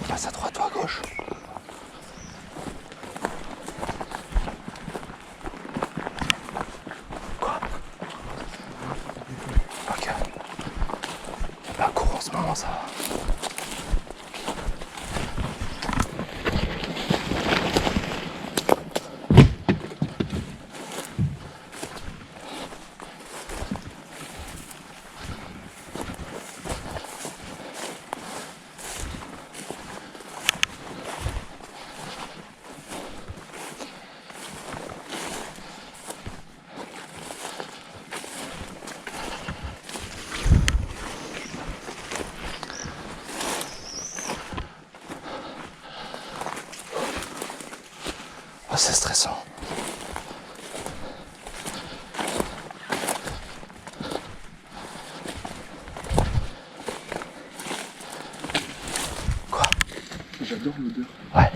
Passe à droite ou à gauche. Quoi? Ok. Bah cours en ce moment, ça va. Oh, c'est stressant. Quoi? J'adore l'odeur. Ouais.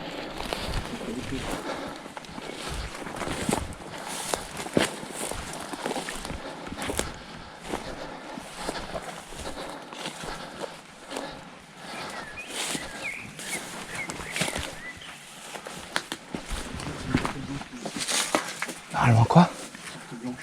Normalement quoi? Blanche.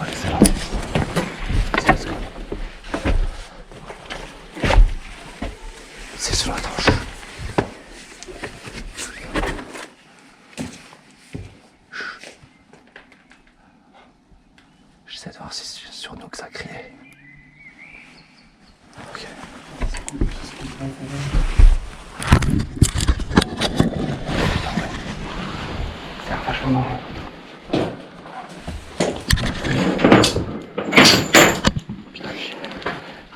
Ouais, c'est là. C'est sur la tranche. J'essaie de voir si c'est sur nous que ça criait. Ok. C'est vachement marrant. Putain,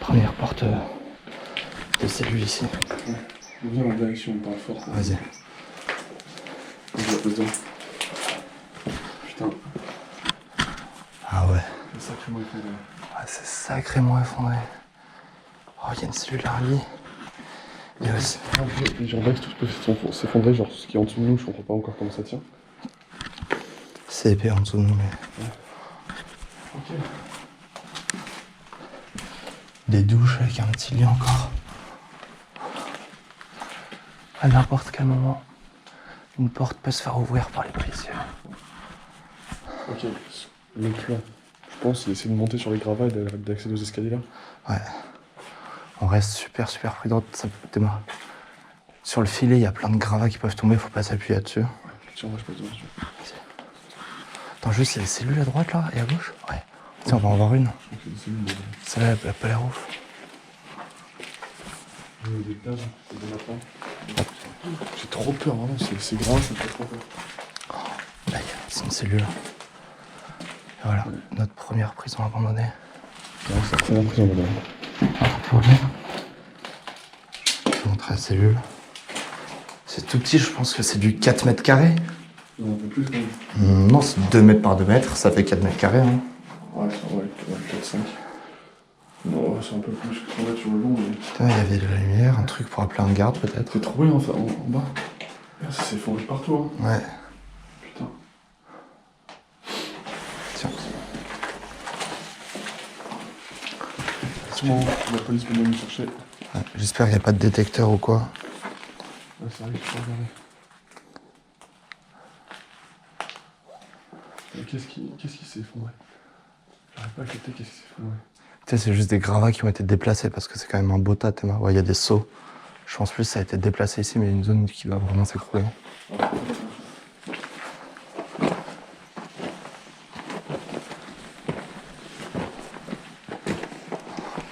première porte de cellule ici. On vient en direction, on parle fort. Vas-y. On va dedans. Putain, Ah ouais. c'est sacrément effondré. Ah, c'est sacrément effondré. Oh, il y a une cellule Harley. Il y a aussi... Les gens Vex, tout peut s'effondrer, genre ce qui est en dessous de nous, je comprends pas encore comment ça tient. C'est épais en dessous de nous, mais... Ok. Des douches avec un petit lit encore. À n'importe quel moment, une porte peut se faire ouvrir par les policiers. Ok, le plan. Je pense c'est d'essayer de monter sur les gravats et d'accéder aux escaliers là. Ouais. On reste super prudent. Sur le filet, il y a plein de gravats qui peuvent tomber, faut pas s'appuyer là-dessus. Tiens, moi je passe dessus. Attends, juste, il y a des cellules à droite là et à gauche? Ouais. Tiens, on va en voir une. Ok, c'est une bonne. Celle-là, elle a pas l'air ouf. Des tables, des matins. J'ai trop peur, vraiment, c'est grave, ça me fait trop peur. Là, c'est une cellule. Et voilà, notre première prison abandonnée. Ouais, c'est la première prison là-bas. Ah, tout va bien. Je vais montrer la cellule. C'est tout petit, je pense que c'est du 4 mètres carrés. Non, un peu plus quand même. Non, c'est 2 mètres par 2 mètres, ça fait 4 mètres carrés. Hein. Ouais, 4-5. Non, c'est un peu plus que 100 mètres sur le long, mais. Putain, il y avait de la lumière, un truc pour appeler un garde peut-être. C'est trop bien enfin, en bas. Ça s'est effondré partout, hein. Ouais. Putain. Tiens. Sûrement, la police peut même me chercher. Ouais, j'espère qu'il n'y a pas de détecteur ou quoi. Ouais, ça arrive, je peux regarder. Qu'est-ce qui s'est effondré? J'arrive pas à capter qu'est-ce qui s'est effondré. Tu sais, c'est juste des gravats qui ont été déplacés parce que c'est quand même un beau tas, Théma. Ouais, il y a des seaux. Je pense plus que ça a été déplacé ici, mais il y a une zone qui va vraiment s'écrouler.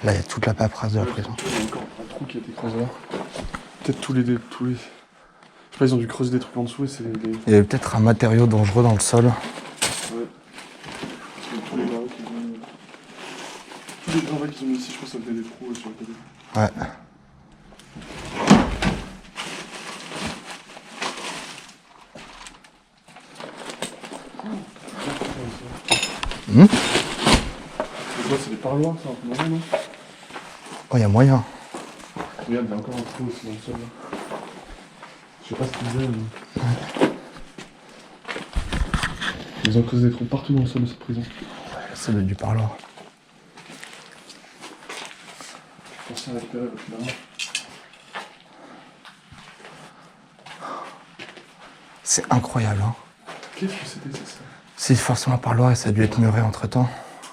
Là, il y a toute la paperasse de la prison. Il y a encore un trou qui a été creusé là. Peut-être tous les. Je sais pas, ils ont dû creuser des trucs en dessous et c'est les. Il y avait peut-être un matériau dangereux dans le sol. Ouais. Parce que tous les gravats qu'ils ont mis. Tous les gravats qu'ils ont mis ici, je pense que ça faisait des trous sur le côté. Ouais. C'est quoi, c'est des parloirs, ça, un peu marrant, non? Oh, il y a moyen. Regarde, il y a encore un trou aussi dans le sol là. Je sais pas ce qu'ils faisaient, mais... Ils ont causé des trous partout dans le sol de cette prison. Ça doit être du parloir. Je pensais à récupérer votre là. C'est incroyable, hein. Qu'est-ce que c'était ça? C'est forcément parloir et ça a dû être muré entre temps.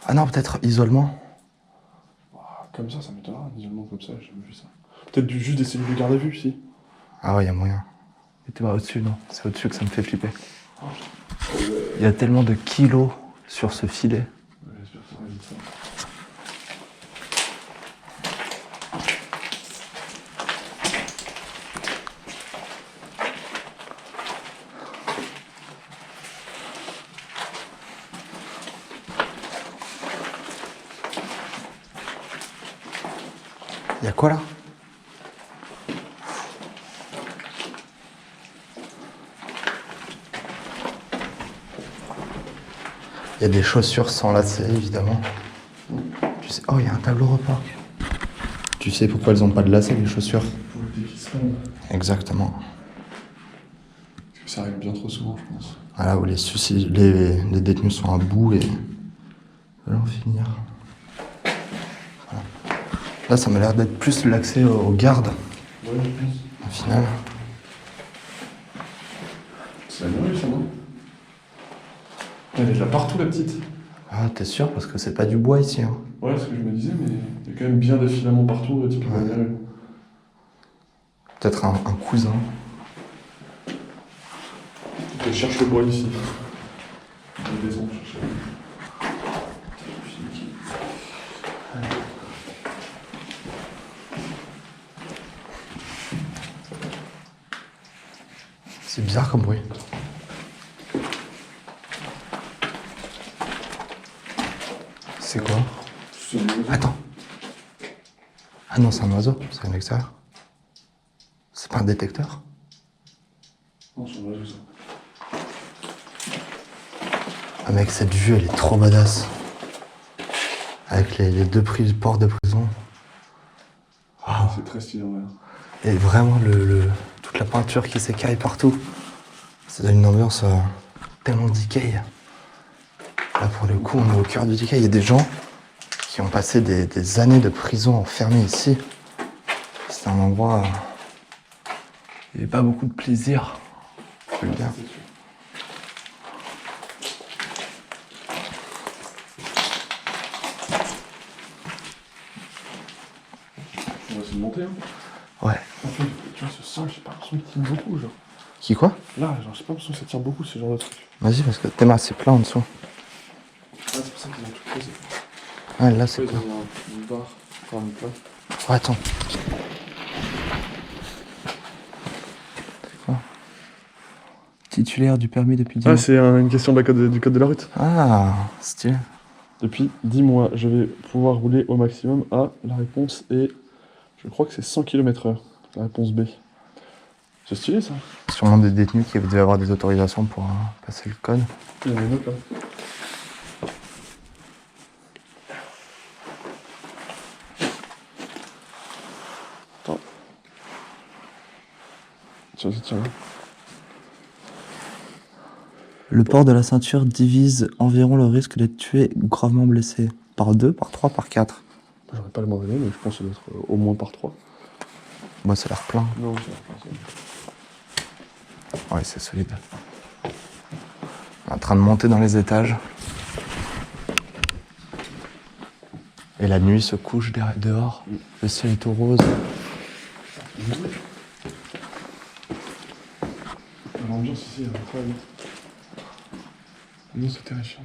Ah non, peut-être isolement. Comme ça m'étonnera, un isolement comme ça, j'ai jamais vu ça. Peut-être juste des cellules de garde à vue, si. Ah ouais, y a moyen. Mais t'es pas au-dessus, non? C'est au-dessus que ça me fait flipper. Il y a tellement de kilos sur ce filet. Ouais, j'espère que ça va vite ça. Y a quoi là? Il y a des chaussures sans lacets, évidemment. Tu sais... Oh, il y a un tableau repas. Tu sais pourquoi elles ont pas de lacets, les chaussures? Pour le dépistage. Exactement. Parce que ça arrive bien trop souvent, je pense. Voilà, où les détenus sont à bout et veulent en finir. Voilà. Là, ça m'a l'air d'être plus l'accès aux gardes, Ouais, je pense. au final. C'est la mairie, ça, non? Elle est là partout, la petite. Ah, t'es sûr? Parce que c'est pas du bois ici, hein. Ouais, c'est ce que je me disais, mais il y a quand même bien des filaments partout, typiquement Ouais. la mairie. Peut-être un cousin. Je cherche le bois ici. La maison, je cherche. C'est bizarre comme bruit. C'est quoi? C'est une maison. Attends. Ah non, c'est un oiseau, c'est un extérieur. C'est pas un détecteur? Non, c'est un oiseau, ça. Ah mec, cette vue, elle est trop badass. Avec les deux portes de prison. Waouh. C'est très stylé, en vrai. Et vraiment, toute la peinture qui s'écaille partout. Ça donne une ambiance tellement decay. Là, pour le coup, on est au cœur du decay. Il y a des gens qui ont passé des années de prison enfermés ici. C'est un endroit... il n'y avait pas beaucoup de plaisir. Je peux le dire. C'est sûr. On va essayer de monter, hein. Ouais. En fait, tu vois, ce sol, j'ai pas l'impression qu'il tient beaucoup, genre. Qui quoi? Là, genre, j'ai pas l'impression que ça tient beaucoup, ce genre de truc. Vas-y, parce que Théma, c'est plein en dessous. Ah, c'est pour ça qu'ils ont tout posé. Ouais, là, c'est Ils plein. ont une barre, enfin, une plaque. Oh, attends. C'est quoi? Titulaire du permis depuis 10 mois. Ah, c'est une question du code de la route. Ah, stylé. Depuis 10 mois, je vais pouvoir rouler au maximum à... La réponse est... Je crois que c'est 100 km/h. La réponse B. C'est stylé, ça. Sûrement des détenus qui devaient avoir des autorisations pour passer le code. Il y en a une autre, là. Attends. Tiens. Le port de la ceinture divise environ le risque d'être tué ou gravement blessé. Par 2, par 3, par 4. J'aurais pas le mot donné, mais je pense que ça doit être au moins par 3. Moi, ça a l'air plein. Non, Ouais, c'est solide. On est en train de monter dans les étages. Et la nuit se couche dehors. Le ciel est tout rose. L'ambiance ici est incroyable. Non, c'est terrifiant.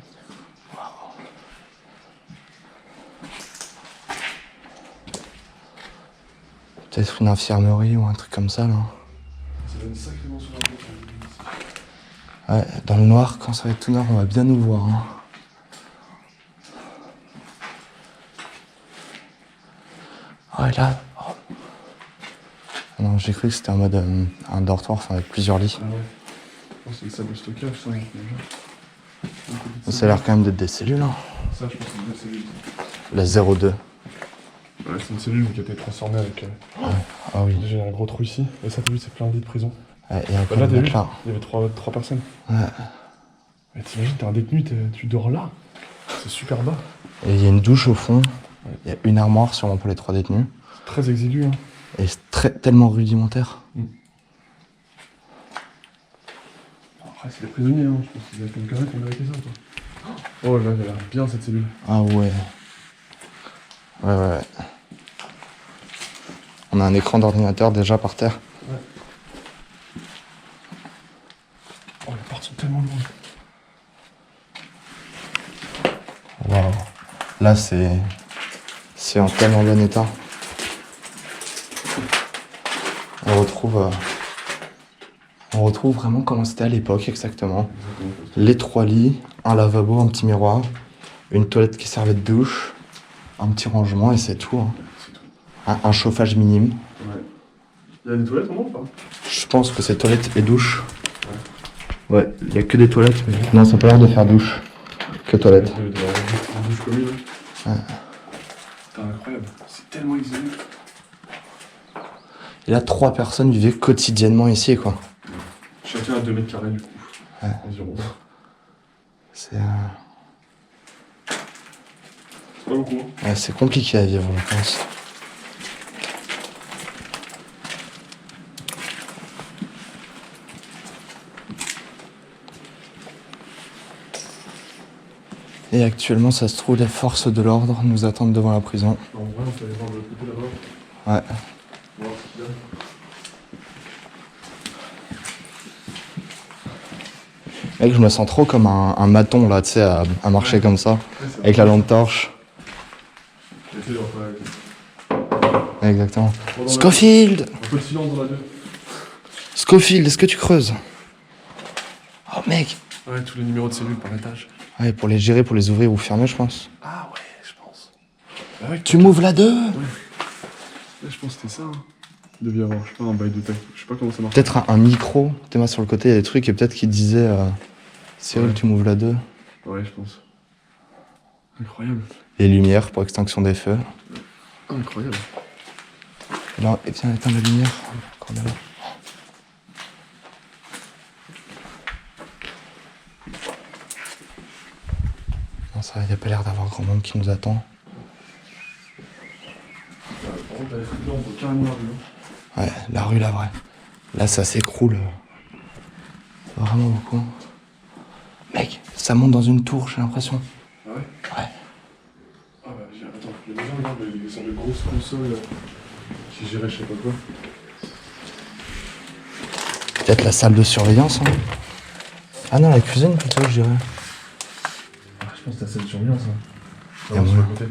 Peut-être une infirmerie ou un truc comme ça, là. Ça donne sacrément sur la route. Ouais, dans le noir, quand ça va être tout noir, on va bien nous voir. Hein. Oh, et là... oh. Non, j'ai cru que c'était en mode un dortoir, enfin, avec plusieurs lits. Ah ouais. Oh, c'est une salle de stockage, ça. Ça a l'air quand même d'être des cellules. Hein. Ça, je pense que c'est une belle cellule. La 02. Ouais, c'est une cellule qui a été transformée avec... Ah oui. Déjà, il y a un gros trou ici. Et ça, t'as vu, c'est plein de lits de prison. Ouais, et encore Bah là, le t'as vu, matelas. il y avait trois personnes. Ouais. Mais t'imagines, t'es un détenu, tu dors là. C'est super bas. Et il y a une douche au fond. Ouais. Il y a une armoire sûrement pour les 3 détenus. C'est très exigu. Hein. Et c'est tellement rudimentaire. Après, c'est les prisonniers, hein. Je pense qu'il y a quelqu'un qui a mérité ça, quoi. Oh là, elle a l'air bien cette cellule. Ah ouais. Ouais. On a un écran d'ordinateur déjà par terre. Ouais. Oh, les portes sont tellement lourdes. Waouh. Là, c'est en tellement bon état. On retrouve vraiment comment c'était à l'époque exactement. Les 3 lits, un lavabo, un petit miroir, une toilette qui servait de douche, un petit rangement et c'est tout. Hein. C'est tout. Un chauffage minime. Ouais. Il y a des toilettes vraiment ou pas? Je pense que c'est toilette et douche. Ouais, il n'y a que des toilettes. Mais... Non, ça n'a pas l'air de faire douche. Que toilette. Une douche commune. Ouais. C'est incroyable. C'est tellement exigu. Et là, 3 personnes vivaient quotidiennement ici, quoi. Chacun a 2 mètres carrés du coup. Ouais. Environ. C'est pas beaucoup. Hein. ouais, c'est compliqué à vivre, je pense. Et actuellement, ça se trouve, les forces de l'ordre nous attendent devant la prison. En vrai, on peut aller voir de l'autre côté là-bas. Ouais. On va voir ce qu'il y a. Mec, je me sens trop comme un maton, là, tu sais, à marcher comme ça, Ouais, c'est avec la lampe torche. J'essaie de refaire avec. Exactement. Bon, dans Scofield! un peu de silence dans la deux. Scofield, est-ce que tu creuses? Oh, mec! Ouais, tous les numéros de cellules par étage. Ouais, pour les gérer, pour les ouvrir ou fermer, je pense. Ah ouais, je pense. Bah ouais, Tu m'ouvres la 2? Ouais, je pense que c'était ça. Hein. Il devait y avoir, je sais pas, un bail de taille. Je sais pas comment ça marche. Peut-être un micro, t'es moi sur le côté, il y a des trucs, et peut-être qu'il disait Cyril, Ouais. tu m'ouvres la 2. Ouais, je pense. Incroyable. Les lumières pour extinction des feux. Incroyable. Et là, et viens éteindre la lumière. Encore de là. Non, ça, il n'y a pas l'air d'avoir grand monde qui nous attend. Par contre, là, on voit carrément la rue. Hein. Ouais, la rue, là, vrai. Là, ça s'écroule. Vraiment beaucoup. Mec, ça monte dans une tour, j'ai l'impression. Ah ouais? Ouais. Ah bah, attends, il y a des gens là, mais sur de grosses consoles qui géraient je sais pas quoi. Peut-être la salle de surveillance, hein. Ah non, la cuisine plutôt, je dirais. Ah, je pense que t'as cette surveillance. Hein. Y a sur moyen. le côté.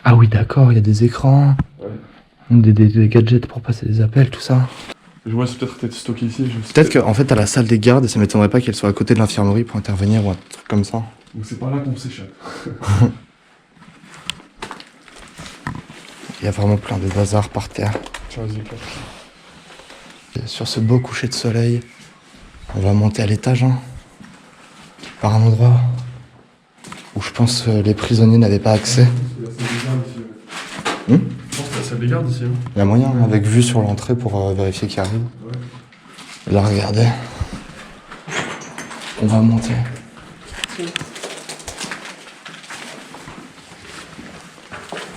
Ah oui, d'accord, il y a des écrans, Ouais. des gadgets pour passer des appels, tout ça. Je vois, c'est peut-être stocké ici. Peut-être qu'en fait, t'as la salle des gardes et ça m'étonnerait pas qu'elle soit à côté de l'infirmerie pour intervenir ou un truc comme ça. Donc c'est par là qu'on s'échappe. Il y a vraiment plein de bazar par terre. Tiens, vas-y, classe. Et sur ce beau coucher de soleil, on va monter à l'étage, hein, par un endroit où je pense que les prisonniers n'avaient pas accès. C'est la salle des gardes ici. Ouais. Je pense que c'est la salle des gardes ici. Hein. Il y a moyen, hein, avec vue sur l'entrée pour vérifier qui arrive. Ouais. Là, regardez. On va monter.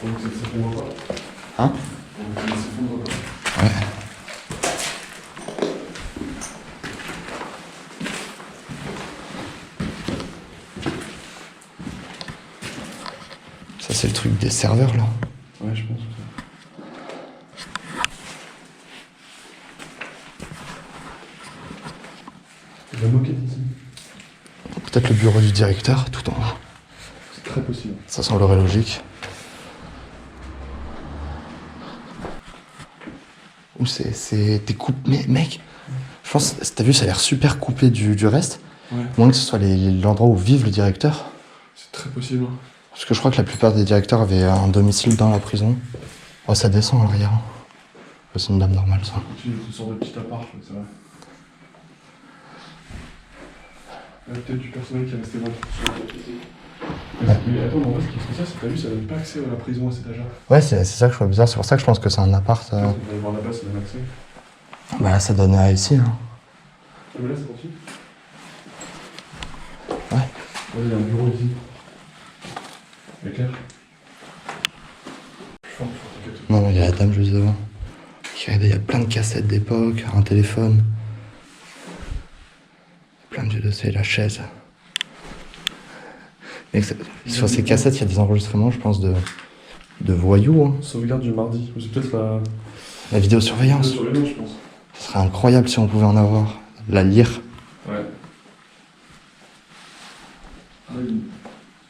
Donc ça s'effondre pas. Hein? Donc ça s'effondre pas. Ouais. Ça, c'est le truc des serveurs, là. Ouais, je pense. Il y a la moquette ici. Peut-être le bureau du directeur, tout en haut. C'est très possible. Ça semblerait logique. Ou t'es coupé. Mais mec, je pense, t'as vu, ça a l'air super coupé du reste. Ouais. Moins que ce soit l'endroit où vive le directeur. C'est très possible. Hein. Parce que je crois que la plupart des directeurs avaient un domicile dans la prison. Oh, ça descend à l'arrière. Oh, c'est une dame normale, ça. Une sorte de petit appart, c'est vrai. Il y a peut-être du personnel qui est resté là sur la tête ici. Mais attends, mais en fait, ce qui est spécial, c'est que t'as vu, ça donne pas accès à la prison à cet étage-là. Ouais, c'est ça que je trouve bizarre. C'est pour ça que je pense que c'est un appart. On va aller voir là-bas, ça donne accès. Bah là, ça donne à ici. Hein. Ah, mais là, c'est continue. Ouais. Ouais, il y a un bureau ici. Éclair. Je forme, t'inquiète. Non, il y a la dame juste devant. Regardez, il y a plein de cassettes d'époque, un téléphone. Plein de vieux dossiers, la chaise. Mais sur ces cassettes, il y a des enregistrements, je pense, de voyous. Hein. Sauvegarde du mardi. C'est peut-être La vidéosurveillance. surveillance, je pense. Ce serait incroyable si on pouvait en avoir. La lire. Ouais.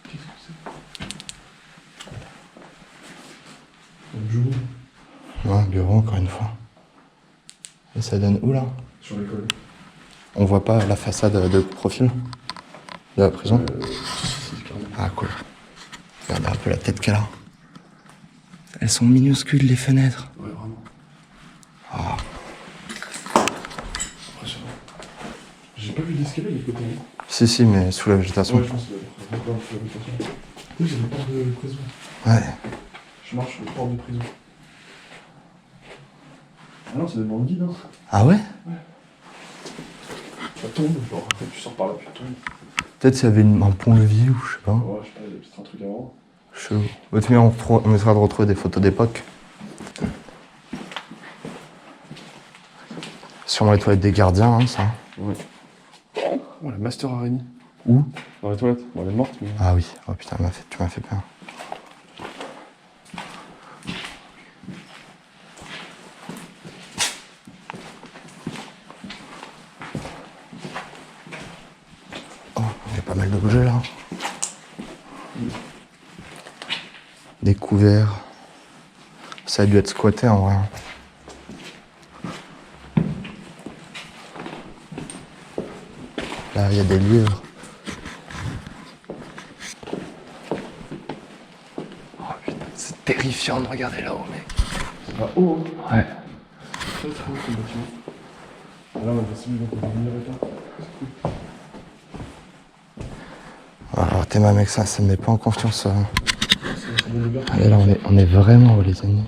Qu'est-ce que c'est? Un bureau. Ouais, bureau, encore une fois. Et ça donne où, là? Sur l'école. On voit pas la façade de profil de la prison? Si, carrément. Ah, cool. Regardez un peu la tête qu'elle a. Elles sont minuscules, les fenêtres. Ouais, vraiment. Ah. Impressionnant. J'ai pas vu d'escalier de l'autre côté. Hein. Si, mais sous la végétation. Ouais, je pense que c'est encore un peu la végétation. Oui, j'ai le port de prison. Ouais. Je marche sur le port de prison. Ah non, c'est devant le guide, hein. Ah ouais? Ça tombe, genre, tu sors par là, puis tu tombes. Peut-être s'il y avait un pont-levis ou je sais pas. Ouais, je sais pas, il y a peut-être un truc avant. Chelou. Au mieux, on essaiera de retrouver des photos d'époque. Sûrement les toilettes des gardiens, hein, ça. Ouais. Oh, la master araignée. Où? Dans les toilettes. Bon, elle est morte, mais. Ah oui. Oh putain, tu m'as fait peur. Oh, il y a pas mal d'objets là. Des couverts. Ça a dû être squatté en vrai. Là, il y a des livres. Oh putain, c'est terrifiant de regarder là-haut, mec. Ah, oh! Ouais. Très très haut comme bâtiment. Là, on va essayer de venir avec là. Alors, t'es ma mec, ça me met pas en confiance. C'est bon, le gars. Allez, là, on est vraiment où, les amis?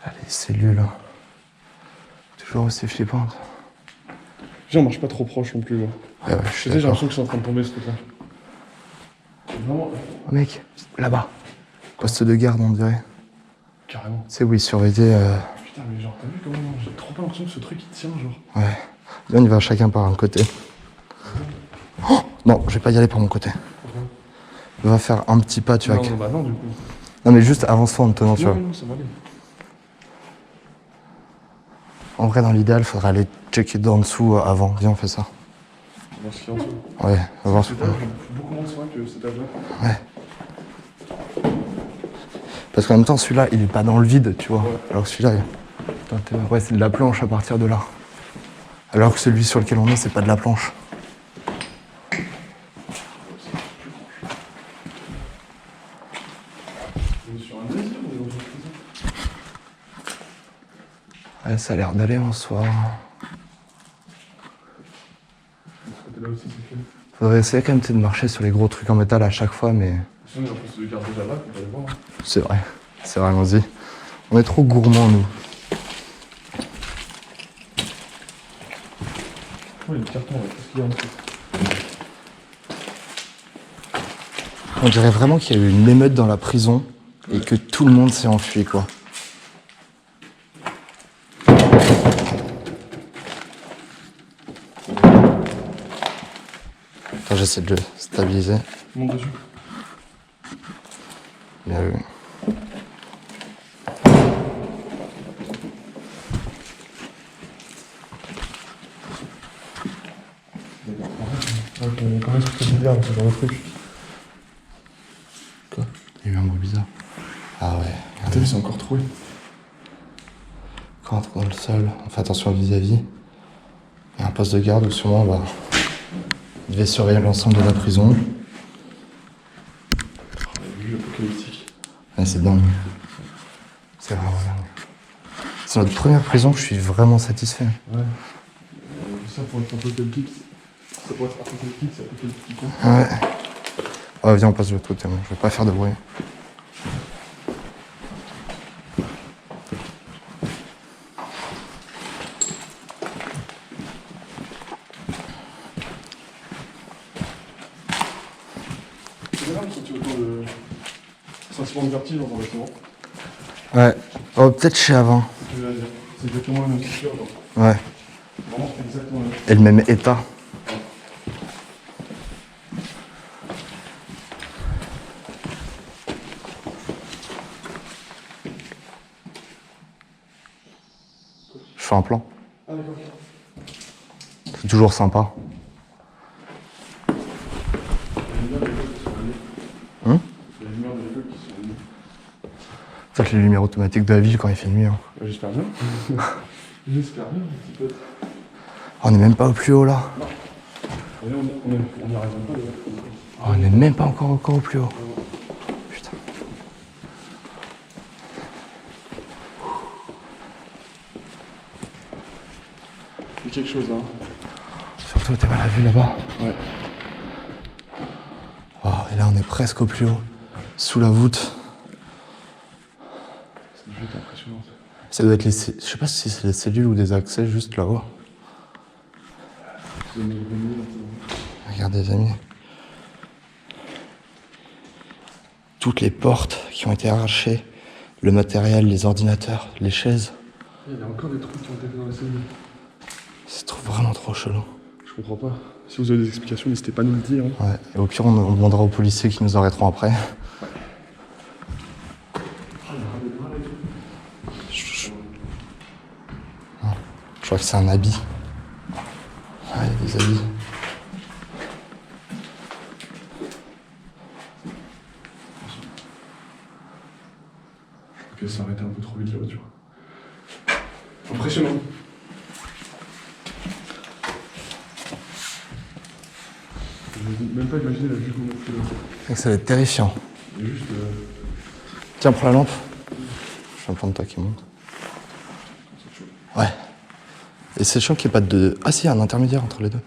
Allez, cellules. Toujours aussi flippantes. Viens, on marche pas trop proche non plus, là. Ouais, je Tu suis sais, j'ai d'accord. l'impression que c'est en train de tomber ce truc-là. Vraiment, Oh, mec, là-bas. Poste de garde, on dirait. carrément. Tu sais où ils surveillaient. Putain, mais genre, t'as vu comment j'ai trop pas l'impression que ce truc il tient, genre. Ouais. Là, on y va chacun par un côté. Oh non, je vais pas y aller par mon côté. Pourquoi? Va faire un petit pas, tu vois. Non, bah non, du coup. Non, mais juste avance-toi en te tenant, tu vois. Non, ça va aller. En vrai, dans l'idéal, il faudrait aller checker d'en dessous avant. Viens, on fait ça. On va voir ce qu'il y a en dessous. Ouais, on va voir ce Cet qu'on étage, beaucoup moins de soin que cet âge-là. Ouais. Parce qu'en même temps, celui-là, il est pas dans le vide, tu vois. Ouais. Alors que celui-là, putain, ouais, c'est de la planche à partir de là. Alors que celui sur lequel on est, c'est pas de la planche. On est sur un désir ou on est dans une prison? Ouais, ça a l'air d'aller en soi. Ce côté-là aussi, c'est fait. Faudrait essayer quand même de marcher sur les gros trucs en métal à chaque fois, mais Sinon, on a un poste de garde déjà là, on peut aller voir. Hein. c'est vrai. C'est vrai, allons-y. On est trop gourmands, nous. Oh, il y a des cartons là, qu'est-ce qu'il y a en dessous? On dirait vraiment qu'il y a eu une émeute dans la prison et que tout le monde s'est enfui, quoi. Attends, j'essaie de le stabiliser. Monte dessus. Bien vu. Comment est-ce que tu regardes ce genre de truc? Quoi? Il y a eu un bruit bizarre. Ah ouais. T'as vu, c'est encore troué. Quand on entre dans le sol, on fait attention vis-à-vis. Il y a un poste de garde où sûrement on devait surveiller l'ensemble de la prison. La vue apocalyptique. Ouais, c'est dingue. C'est vraiment dingue. C'est notre première prison, je suis vraiment satisfait. Ouais. Ça pour être apocalyptique. Ça pourrait être apocalyptique, c'est apocalyptique. Ouais. Oh, viens, on passe de l'autre côté, moi. Je vais pas faire de bruit. C'est bien de sentir autant de sentiment de vertige dans un bâtiment. Ouais. Oh, peut-être chez avant. C'est ce que je veux dire. C'est exactement la même structure. Ouais. Vraiment, c'est exactement la même. Et le même état. Je fais un plan. Ah d'accord. C'est toujours sympa. Hum? Il y a les lumières de l'école qui sont venues. Ça, c'est les lumières automatiques de la ville quand il fait nuit. Hein. J'espère bien. J'espère bien, un petit peu. Oh, on n'est même pas au plus haut là. On n'y arrive même pas. Oh, on n'est même pas encore au plus haut. Putain. Il y a quelque chose là. Surtout, t'es mal à vue là-bas. Ouais. Oh, et là, on est presque au plus haut. Sous la voûte. C'est une vue impressionnante. Ça doit être les... Je sais pas si c'est les cellules ou des accès juste là-haut. C'est une bonne nuit. Regardez les amis. Toutes les portes qui ont été arrachées, le matériel, les ordinateurs, les chaises. Il y a encore des trucs qui ont été faits dans la cellule. C'est vraiment trop chelou. Je comprends pas. Si vous avez des explications, n'hésitez pas à nous le dire. Hein. Ouais. Et au pire, on demandera aux policiers qui nous arrêteront après. Je crois que c'est un habit. Ah, il y a des habits. Ok, ça arrêtait un peu trop vite la voiture. Impressionnant. Je n'ai même pas imaginé la vue qu'on a fait là. Ça va être terrifiant. Il y a juste. Tiens, prends la lampe. Je fais un plan de toi qui monte. Ouais. Et c'est chiant qu'il n'y ait pas de... Ah si, il y a un intermédiaire entre les deux.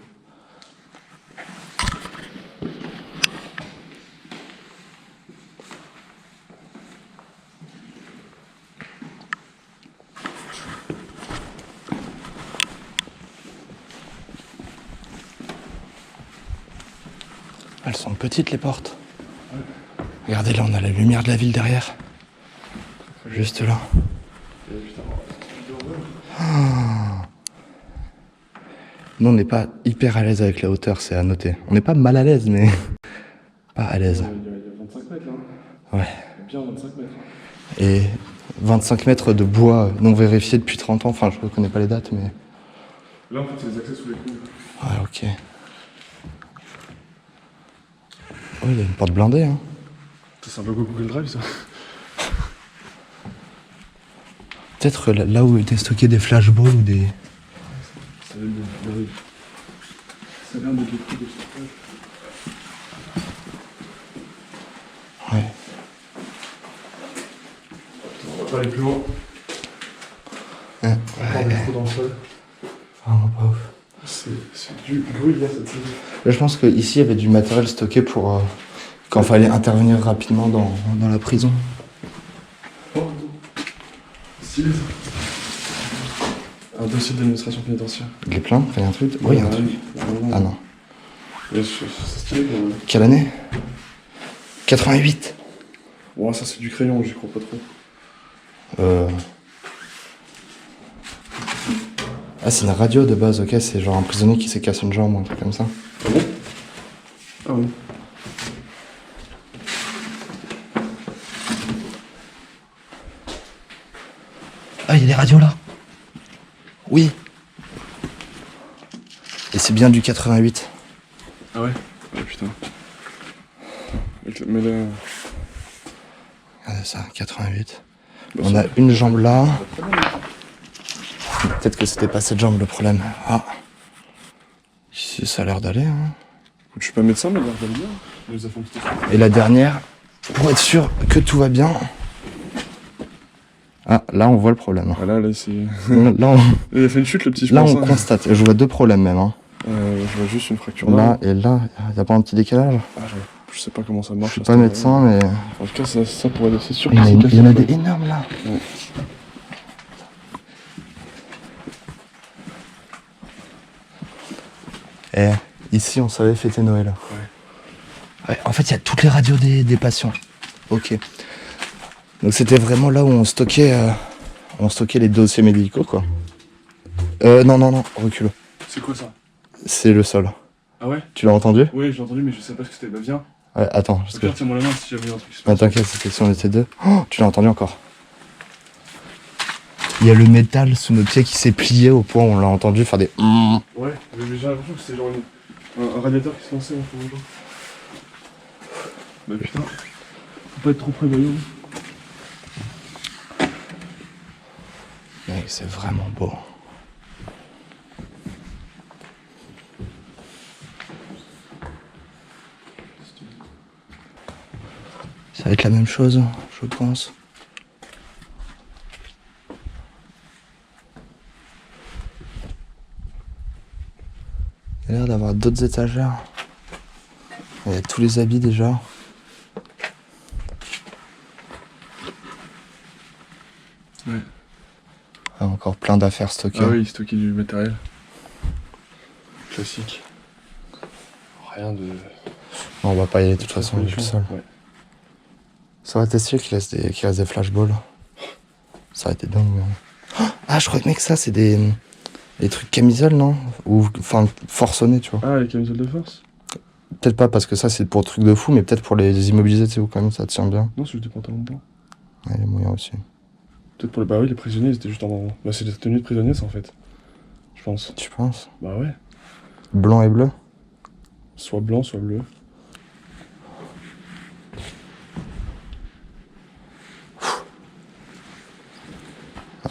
Elles sont petites les portes. Ouais. Regardez là, on a la lumière de la ville derrière. Juste là. Et putain. Nous, on n'est pas hyper à l'aise avec la hauteur, c'est à noter. On n'est pas mal à l'aise, mais pas à l'aise. Il y a 25 mètres là. Ouais. Il y a bien 25 mètres. Et 25 mètres de bois non vérifié depuis 30 ans. Enfin, je ne connais pas les dates, mais... Là, en fait, c'est les accès sous les coups. Ouais, ok. Oh, il y a une porte blindée, hein. C'est un peu Google Drive, ça. Peut-être là où étaient stockés des flashballs ou des... Ça vient de des trucs de stockage. Ouais. On va pas aller plus loin. Ouais. Encore des trous dans le sol. Vraiment pas ouf. C'est du bruit, là, cette série. Là, je pense qu'ici, il y avait du matériel stocké pour... quand il fallait intervenir rapidement dans la prison. Oh, stylé, ça. Un dossier de l'administration pénitentiaire. Il est plein? Il y a un truc? Oui, il y a un truc. Ah non. C'est stylé, quand même. Quelle année? 88. Ouais, ça, c'est du crayon, j'y crois pas trop. Ah, c'est une radio de base, ok, c'est genre un prisonnier qui s'est cassé une jambe ou un truc comme ça. Ah bon? Ah oui. Ah, il y a des radios là. Oui. Et c'est bien du 88. Ah ouais? Ah putain. Mais là... Regardez ça, 88. Bah, On ça a une jambe là. Peut-être que c'était pas cette jambe le problème. Ah. Ici, ça a l'air d'aller, hein. Je suis pas médecin, mais il a l'air d'aller bien. Il nous a fait un petit test. Et la dernière, pour être sûr que tout va bien. Ah, là on voit le problème. Voilà, là, c'est... Là, Il a fait une chute, le petit, je là pense. on constate. Je vois deux problèmes même. Hein. Je vois juste une fracture Là et là, il n'y a pas un petit décalage? Ah, je sais pas comment ça marche. Je suis pas médecin, mais En tout cas, ça pourrait être... C'est sûr il y que en a, c'est cassé. il y en a des énormes là. Ouais. Et ici, on savait fêter Noël. Ouais. Ouais, en fait, il y a toutes les radios des patients. Ok. Donc c'était vraiment là où on stockait les dossiers médicaux, quoi. Non, recule. C'est quoi ça? C'est le sol. Ah ouais? Tu l'as entendu? Oui, j'ai entendu, mais je sais pas ce que c'était. Bah viens. Ouais, attends, parce que... Tiens-moi la main si jamais un truc se Ah, passe. t'inquiète, c'était si on était deux. Oh, tu l'as entendu encore. Il y a le métal sous nos pieds qui s'est plié au point où on l'a entendu faire des... Ouais, mais j'ai l'impression que c'est genre un radiateur qui se lançait en ce moment. Bah putain, faut pas être trop prévoyant. Mec, c'est vraiment beau. Ça va être la même chose, je pense. Il y a l'air d'avoir d'autres étagères. Il y a tous les habits déjà. Ouais. Ah, encore plein d'affaires stockées. Ah oui, stocker du matériel. Classique. Rien de... Non, on va pas y aller de toute façon, il est tout seul. Ouais. Ça aurait été stylé qu'il laisse des flashballs. Ça aurait été dingue. Mais... Ah, je crois que mec, ça c'est des trucs camisoles, non? Ou enfin forçonnés, tu vois. Ah, les camisoles de force? Peut-être pas parce que ça c'est pour trucs de fou, mais peut-être pour les immobilisés, tu sais, où quand même ça tient bien. Non, c'est des pantalons de blanc. Ouais, il y a moyen aussi. Peut-être pour les... Bah oui, les prisonniers, ils étaient juste en... Bah c'est des tenues de prisonniers, ça en fait. Je pense. Tu penses? Bah ouais. Blanc et bleu? Soit blanc, soit bleu.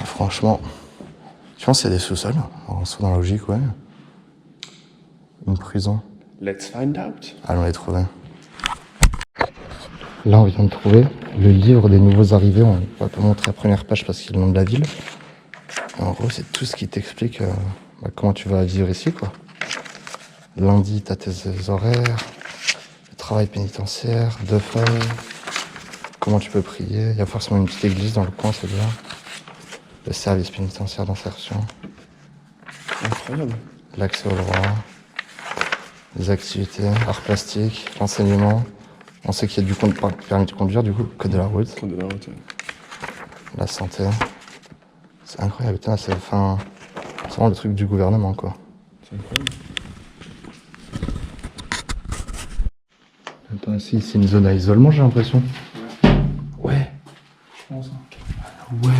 Ah, franchement, je pense qu'il y a des sous-sols. En soi, dans la logique, ouais. Une prison. Let's find out. Allons les trouver. Là, on vient de trouver le livre des nouveaux arrivés. On va pas montrer la première page parce qu'il est le nom de la ville. Et en gros, c'est tout ce qui t'explique comment tu vas vivre ici, quoi. Lundi, t'as tes horaires, le travail pénitentiaire, 2 feuilles, comment tu peux prier. Il y a forcément une petite église dans le coin, c'est bien. Le service pénitentiaire d'insertion, Incroyable. l'accès au droit, les activités, arts plastiques, l'enseignement. On sait qu'il y a du permis de conduire, du coup, code de la route, Code de la route. la santé. C'est incroyable, putain, c'est vraiment le truc du gouvernement, quoi. C'est incroyable. Attends, ici, c'est une zone à isolement, j'ai l'impression. Ouais. Je pense. Ouais.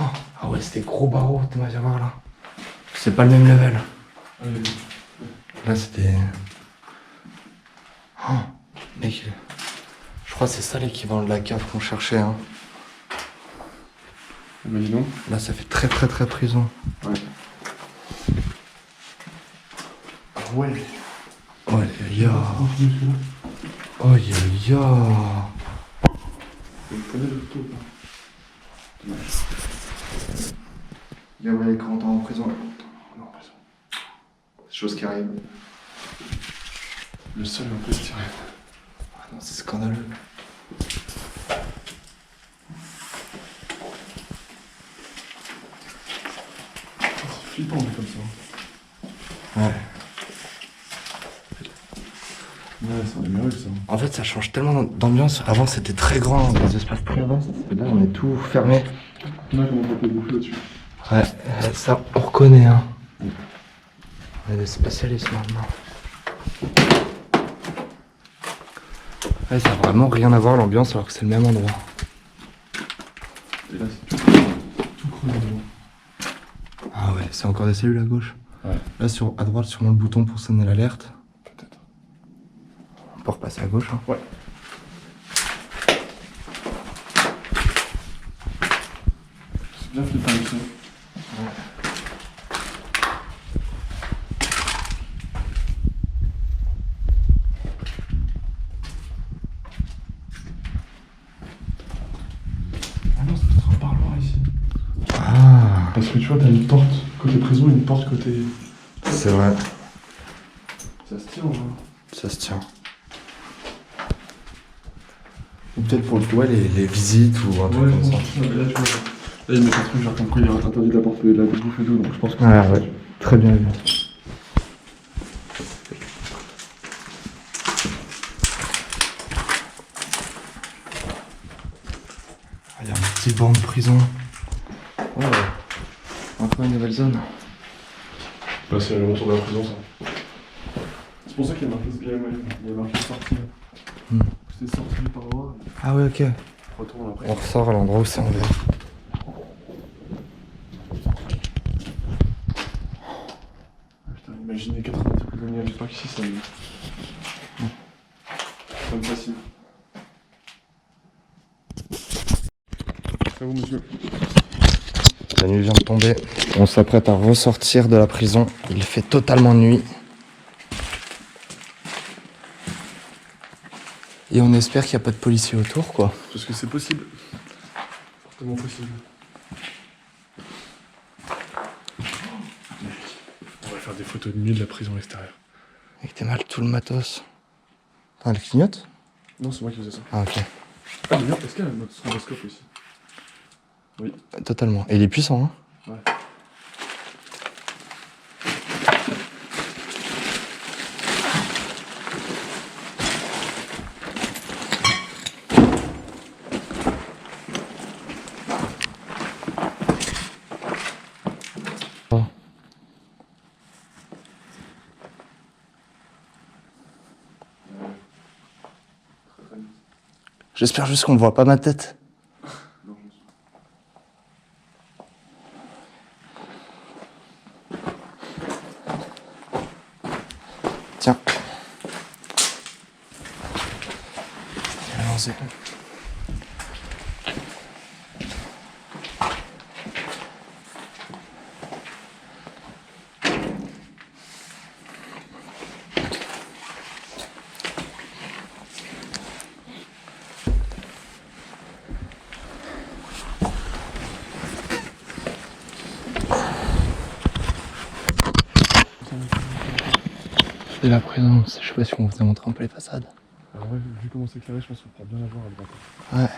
Oh, ah ouais, c'était gros barreaux, tu viens voir là. C'est pas le même level. Là, c'était... Oh, mec, je crois que c'est ça l'équivalent de la cave qu'on cherchait. Hein. Bah dis donc. Là, ça fait très prison. Ouais. Ah ouais. Oh, ya. Oh, ya. Gabriel 40 ans en prison. Non, pas ça. C'est chose qui arrive. Le sol est un peu tiré. Ah non, c'est scandaleux. C'est flippant, mais comme ça. Ouais. Ouais, c'est un numéro, ça. En fait, ça change tellement d'ambiance. Avant, c'était très grand, des espaces très vastes. Et là, on est tout fermé. Là, comment on peut bouffer là-dessus? Ouais, ça, on reconnaît, hein. On est des spécialistes maintenant. Ouais, ça a vraiment rien à voir l'ambiance alors que c'est le même endroit. Et là, c'est tout crevé devant. Ah ouais, c'est encore des cellules à gauche. Ouais. Là, à droite, sûrement le bouton pour sonner l'alerte. Peut-être. On peut repasser à gauche. Hein. Ouais. C'est bien flippant ici. Ah non, c'est peut-être un parloir ici. Ah. Parce que tu vois, t'as une porte Côté prison, une porte côté. C'est vrai. Ça se tient, hein. Ça se tient. Ou peut-être pour les visites ou un truc Ouais, comme ça. là, tu vois. Là, ils mettent un truc genre comme quoi il est interdit d'apporter de la bouffe et tout, donc je pense que. Ouais. Très bien vu. Il y a un petit banc de prison. Oh, encore une nouvelle zone. Bah, c'est le retour de la prison, ça. C'est pour ça qu'il y a marqué sortie. C'était sorti par là. Ah ouais, ok. Retour dans la On prison. ressort à l'endroit où c'est en vert. Putain, imaginez 4 mètres de prisonniers, j'espère qu'ici ça me fascine. C'est à vous, monsieur. La nuit vient de tomber. On s'apprête à ressortir de la prison. Il fait totalement nuit. Et on espère qu'il n'y a pas de policiers autour, quoi. Parce que c'est possible. Fortement possible. On va faire des photos de nuit de la prison extérieure. Avec tes mal tout le matos. Attends, elle clignote? Non, c'est moi qui faisais ça. Ah, ok. Ah, d'ailleurs, est-ce qu'il y a notre stroboscope ici? Oui. Totalement. Et il est puissant, hein. Ouais. J'espère juste qu'on ne voit pas ma tête. Tiens. Allons-y. Et la prison, je sais pas si on vous a montré un peu les façades. Alors ouais, vu comment c'est éclairé, je pense qu'on pourra bien la voir à droite. Ouais.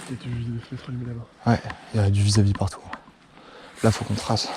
Et tu vis des fenêtres allumées là-bas. Ouais, il y a du vis-à-vis partout. Là, faut qu'on trace.